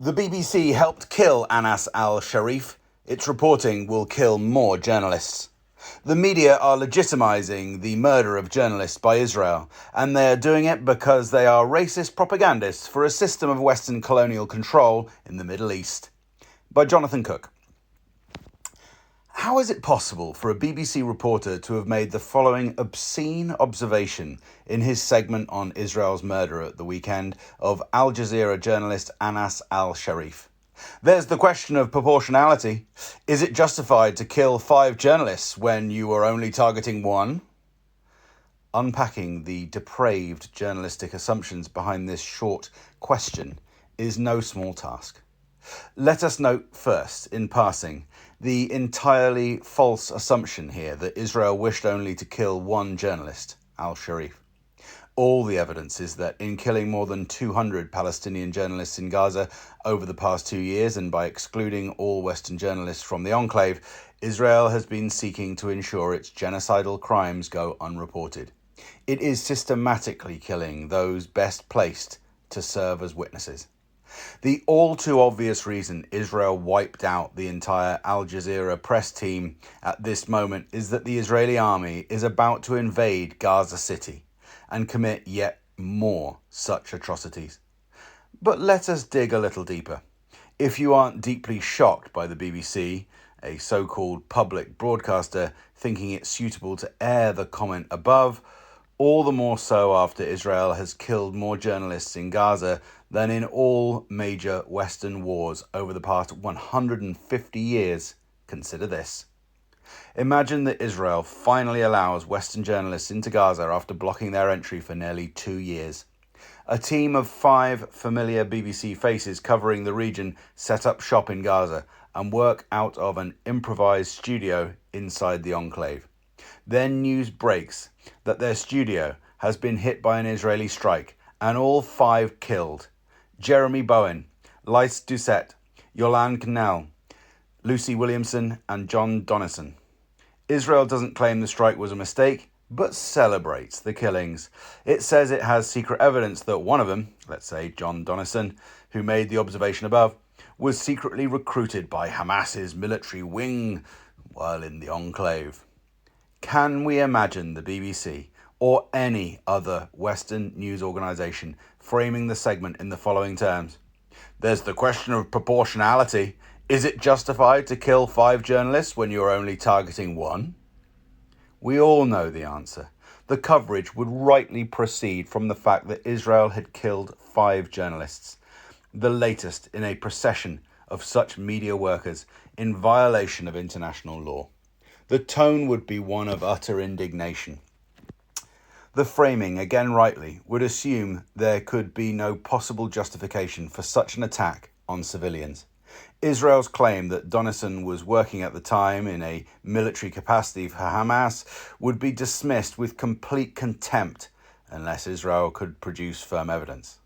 The BBC helped kill Anas al-Sharif. Its reporting will kill more journalists. The media are legitimising the murder of journalists by Israel, and they are doing it because they are racist propagandists for a system of Western colonial control in the Middle East. By Jonathan Cook. How is it possible for a BBC reporter to have made the following obscene observation in his segment on Israel's murder at the weekend of Al Jazeera journalist Anas al-Sharif? There's the question of proportionality. Is it justified to kill 5 journalists when you are only targeting 1? Unpacking the depraved journalistic assumptions behind this short question is no small task. Let us note first, in passing, the entirely false assumption here that Israel wished only to kill 1 journalist, al-Sharif. All the evidence is that in killing more than 200 Palestinian journalists in Gaza over the past 2 years, and by excluding all Western journalists from the enclave, Israel has been seeking to ensure its genocidal crimes go unreported. It is systematically killing those best placed to serve as witnesses. The all-too-obvious reason Israel wiped out the entire Al Jazeera press team at this moment is that the Israeli army is about to invade Gaza City and commit yet more such atrocities. But let us dig a little deeper. If you aren't deeply shocked by the BBC, a so-called public broadcaster, thinking it suitable to air the comment above, all the more so after Israel has killed more journalists in Gaza than in all major Western wars over the past 150 years. Consider this. Imagine that Israel finally allows Western journalists into Gaza after blocking their entry for nearly 2 years. A team of 5 familiar BBC faces covering the region set up shop in Gaza and work out of an improvised studio inside the enclave. Then news breaks that their studio has been hit by an Israeli strike and all 5 killed. Jeremy Bowen, Lys Doucette, Yolande Knell, Lucy Williamson and John Donison. Israel doesn't claim the strike was a mistake, but celebrates the killings. It says it has secret evidence that one of them, let's say John Donison, who made the observation above, was secretly recruited by Hamas's military wing while in the enclave. Can we imagine the BBC or any other Western news organisation framing the segment in the following terms? There's the question of proportionality. Is it justified to kill 5 journalists when you're only targeting 1? We all know the answer. The coverage would rightly proceed from the fact that Israel had killed 5 journalists, the latest in a procession of such media workers in violation of international law. The tone would be one of utter indignation. The framing, again rightly, would assume there could be no possible justification for such an attack on civilians. Israel's claim that Donison was working at the time in a military capacity for Hamas would be dismissed with complete contempt unless Israel could produce firm evidence.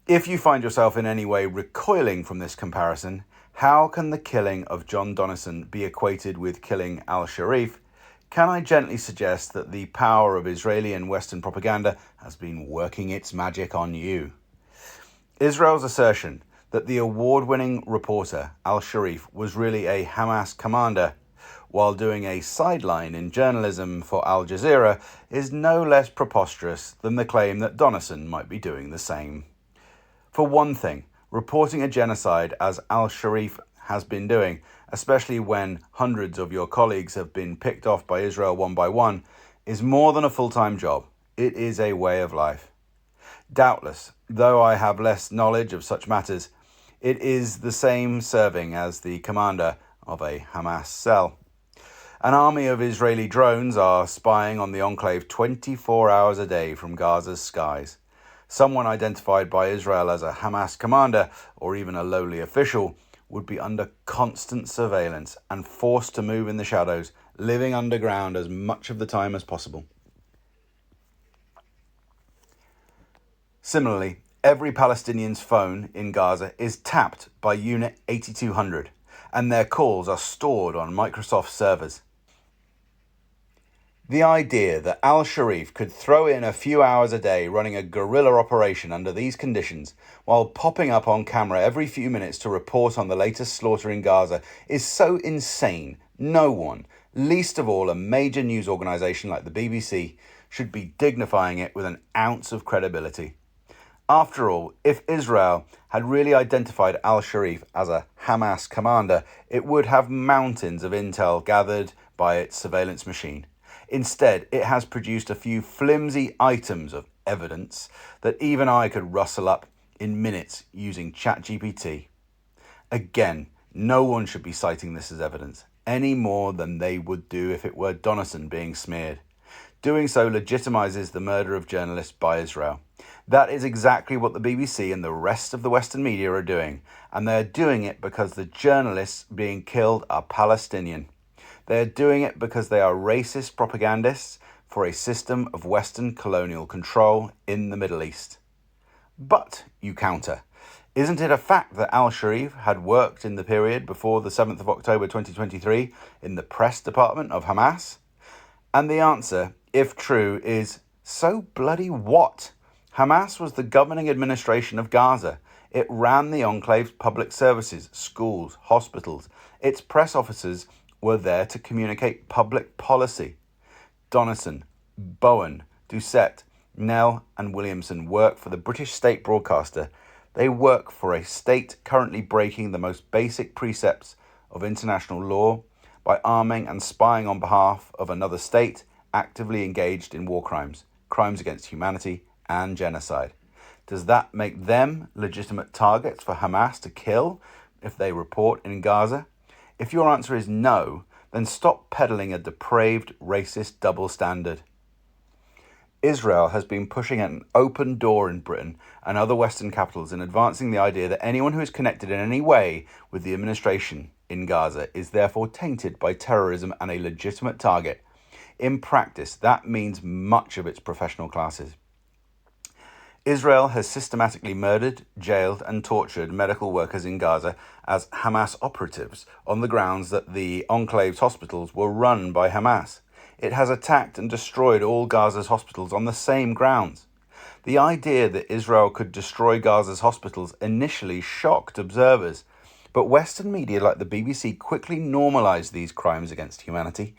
If you find yourself in any way recoiling from this comparison, how can the killing of John Donison be equated with killing al-Sharif? Can I gently suggest that the power of Israeli and Western propaganda has been working its magic on you? Israel's assertion that the award-winning reporter al-Sharif was really a Hamas commander while doing a sideline in journalism for Al Jazeera is no less preposterous than the claim that Donison might be doing the same. For one thing, reporting a genocide as al-Sharif has been doing, especially when hundreds of your colleagues have been picked off by Israel one by one, is more than a full-time job. It is a way of life. Doubtless, though I have less knowledge of such matters, it is the same serving as the commander of a Hamas cell. An army of Israeli drones are spying on the enclave 24 hours a day from Gaza's skies. Someone identified by Israel as a Hamas commander, or even a lowly official, would be under constant surveillance and forced to move in the shadows, living underground as much of the time as possible. Similarly, every Palestinian's phone in Gaza is tapped by Unit 8200, and their calls are stored on Microsoft servers. The idea that al-Sharif could throw in a few hours a day running a guerrilla operation under these conditions, while popping up on camera every few minutes to report on the latest slaughter in Gaza, is so insane. No one, least of all a major news organisation like the BBC, should be dignifying it with an ounce of credibility. After all, if Israel had really identified al-Sharif as a Hamas commander, it would have mountains of intel gathered by its surveillance machine. Instead, it has produced a few flimsy items of evidence that even I could rustle up in minutes using ChatGPT. Again, no one should be citing this as evidence, any more than they would do if it were Donison being smeared. Doing so legitimizes the murder of journalists by Israel. That is exactly what the BBC and the rest of the Western media are doing, and they are doing it because the journalists being killed are Palestinian. They are doing it because they are racist propagandists for a system of Western colonial control in the Middle East. But, you counter, isn't it a fact that al-Sharif had worked in the period before the 7th of October 2023 in the press department of Hamas? And the answer, if true, is so bloody what? Hamas was the governing administration of Gaza. It ran the enclave's public services, schools, hospitals. Its press officers were there to communicate public policy. Donison, Bowen, Doucette, Nell and Williamson work for the British state broadcaster. They work for a state currently breaking the most basic precepts of international law by arming and spying on behalf of another state actively engaged in war crimes, crimes against humanity and genocide. Does that make them legitimate targets for Hamas to kill if they report in Gaza? If your answer is no, then stop peddling a depraved, racist double standard. Israel has been pushing an open door in Britain and other Western capitals in advancing the idea that anyone who is connected in any way with the administration in Gaza is therefore tainted by terrorism and a legitimate target. In practice, that means much of its professional classes. Israel has systematically murdered, jailed and tortured medical workers in Gaza as Hamas operatives on the grounds that the enclave's hospitals were run by Hamas. It has attacked and destroyed all Gaza's hospitals on the same grounds. The idea that Israel could destroy Gaza's hospitals initially shocked observers, but Western media like the BBC quickly normalized these crimes against humanity,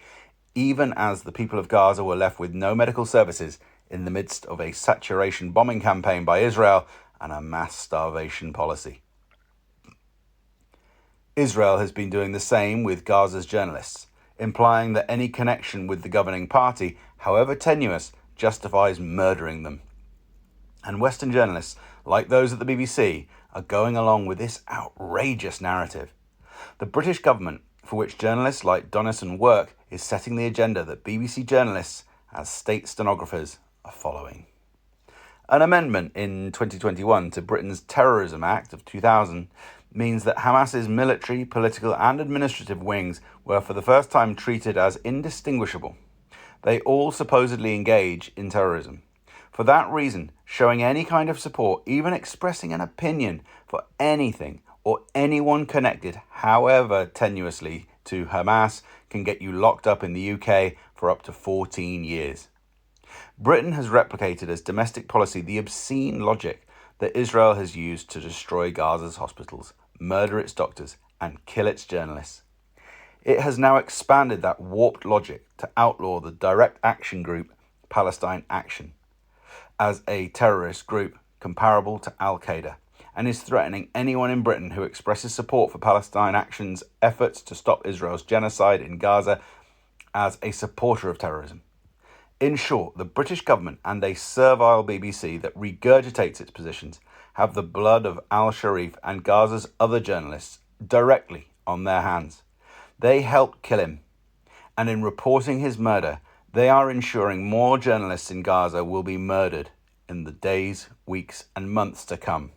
even as the people of Gaza were left with no medical services in the midst of a saturation bombing campaign by Israel and a mass starvation policy. Israel has been doing the same with Gaza's journalists, implying that any connection with the governing party, however tenuous, justifies murdering them. And Western journalists, like those at the BBC, are going along with this outrageous narrative. The British government, for which journalists like Donison work, is setting the agenda that BBC journalists, as state stenographers, are following. An amendment in 2021 to Britain's Terrorism Act of 2000 means that Hamas's military, political and administrative wings were for the first time treated as indistinguishable. They all supposedly engage in terrorism. For that reason, showing any kind of support, even expressing an opinion for anything or anyone connected, however tenuously, to Hamas can get you locked up in the UK for up to 14 years. Britain has replicated as domestic policy the obscene logic that Israel has used to destroy Gaza's hospitals, murder its doctors, and kill its journalists. It has now expanded that warped logic to outlaw the direct action group Palestine Action as a terrorist group comparable to Al-Qaeda, and is threatening anyone in Britain who expresses support for Palestine Action's efforts to stop Israel's genocide in Gaza as a supporter of terrorism. In short, the British government and a servile BBC that regurgitates its positions have the blood of al-Sharif and Gaza's other journalists directly on their hands. They helped kill him, and in reporting his murder, they are ensuring more journalists in Gaza will be murdered in the days, weeks, and months to come.